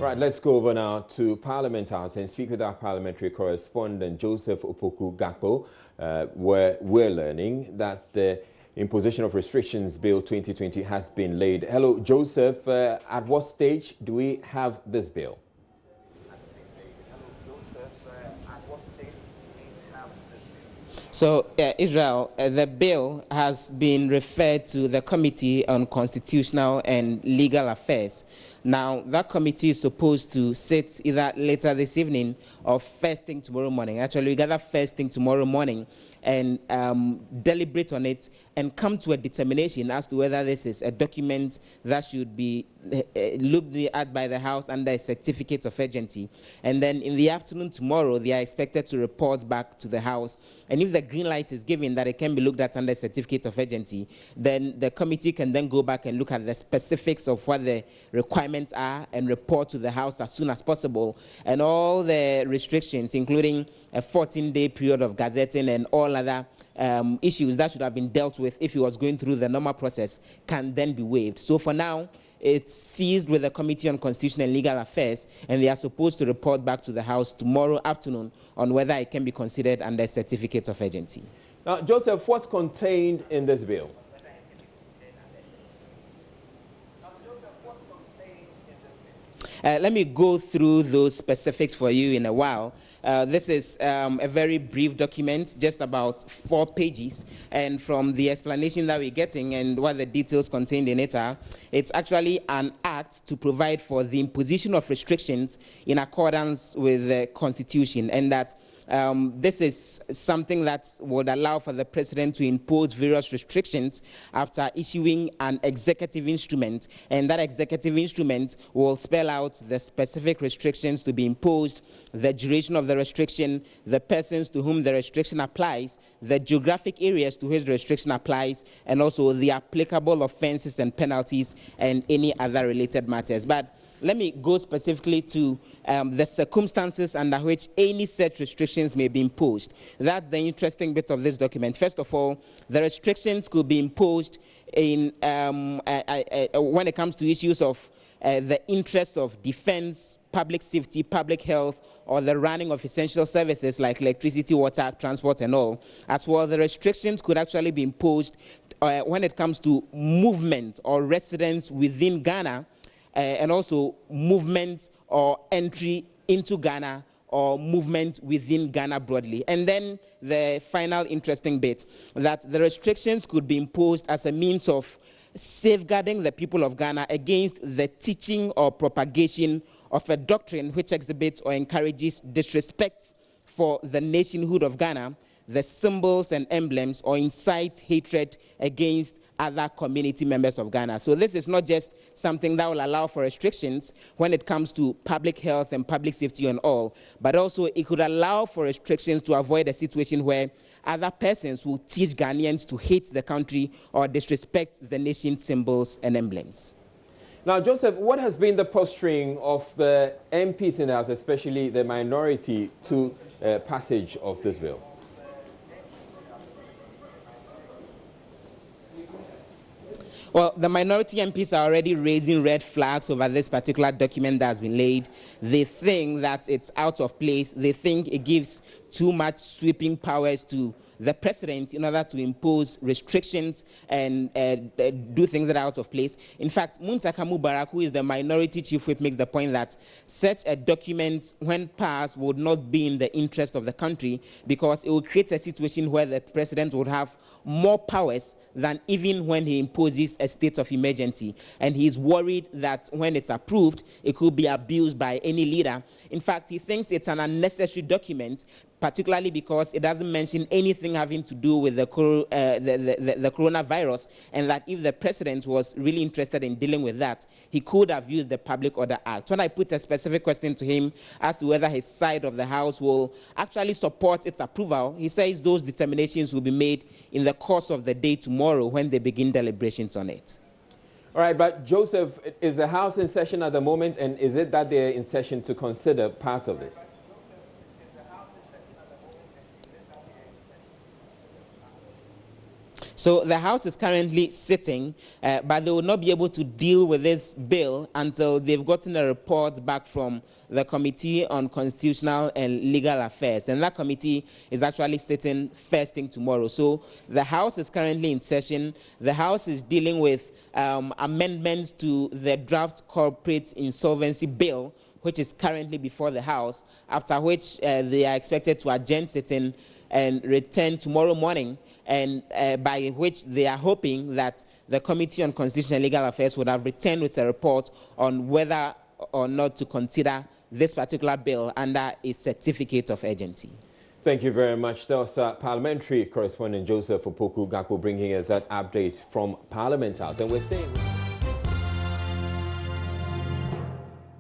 Right, let's go over now to Parliament House and speak with our parliamentary correspondent, Joseph Opoku Gakpo, where we're learning that the Imposition of Restrictions Bill 2020 has been laid. Hello, Joseph. At what stage do we have this bill? So, Israel, the bill has been referred to the Committee on Constitutional and Legal Affairs. Now, that committee is supposed to sit either later this evening or first thing tomorrow morning. Actually, we gather first thing tomorrow morning and deliberate on it and come to a determination as to whether this is a document that should be looked at by the House under a certificate of urgency. And then in the afternoon tomorrow, they are expected to report back to the House. And if the green light is given that it can be looked at under a certificate of urgency, then the committee can then go back and look at the specifics of what the requirements are and report to the House as soon as possible. And all the restrictions, including a 14-day period of gazetting and all other issues that should have been dealt with if it was going through the normal process, can then be waived. So for now, it's seized with the Committee on Constitutional and Legal Affairs, and they are supposed to report back to the House tomorrow afternoon on whether it can be considered under a certificate of urgency. Now, Joseph, what's contained in this bill? Let me go through those specifics for you in a while. This is a very brief document, just about 4 pages. And from the explanation that we're getting and what the details contained in it are, it's actually an act to provide for the imposition of restrictions in accordance with the Constitution, and that this is something that would allow for the president to impose various restrictions after issuing an executive instrument, and that executive instrument will spell out the specific restrictions to be imposed, the duration of the restriction, the persons to whom the restriction applies, the geographic areas to which the restriction applies, and also the applicable offenses and penalties and any other related matters. But let me go specifically to the circumstances under which any such restrictions may be imposed. That's the interesting bit of this document. First of all, the restrictions could be imposed in when it comes to issues of the interests of defense, public safety, public health, or the running of essential services like electricity, water, transport, and all. As well, the restrictions could actually be imposed when it comes to movement or residence within Ghana, and also movement or entry into Ghana or movement within Ghana broadly. And then the final interesting bit, that the restrictions could be imposed as a means of safeguarding the people of Ghana against the teaching or propagation of a doctrine which exhibits or encourages disrespect for the nationhood of Ghana, the symbols and emblems, or incite hatred against other community members of Ghana. So this is not just something that will allow for restrictions when it comes to public health and public safety and all, but also it could allow for restrictions to avoid a situation where other persons will teach Ghanaians to hate the country or disrespect the nation's symbols and emblems. Now, Joseph, what has been the posturing of the MPs in the House, especially the minority, to passage of this bill? Well, the minority MPs are already raising red flags over this particular document that has been laid. They think that it's out of place. They think it gives too much sweeping powers to the president in order to impose restrictions and do things that are out of place. In fact, Muntaka Mubarak, who is the minority chief whip, makes the point that such a document, when passed, would not be in the interest of the country, because it would create a situation where the president would have more powers than even when he imposes a state of emergency. And he's worried that when it's approved, it could be abused by any leader. In fact, he thinks it's an unnecessary document, particularly because it doesn't mention anything having to do with the coronavirus, and that if the president was really interested in dealing with that, he could have used the Public Order Act. When I put a specific question to him as to whether his side of the House will actually support its approval, he says those determinations will be made in the course of the day tomorrow when they begin deliberations on it. All right, but Joseph, is the House in session at the moment, and is it that they're in session to consider parts of this? So the House is currently sitting, but they will not be able to deal with this bill until they've gotten a report back from the Committee on Constitutional and Legal Affairs. And that committee is actually sitting first thing tomorrow. So the House is currently in session. The House is dealing with amendments to the draft corporate insolvency bill, which is currently before the House, after which they are expected to adjourn sitting and return tomorrow morning, and by which they are hoping that the Committee on Constitutional and Legal Affairs would have returned with a report on whether or not to consider this particular bill under a certificate of urgency. Thank you very much. That was parliamentary correspondent Joseph Opoku Gakpo bringing us that update from Parliament House. And we're staying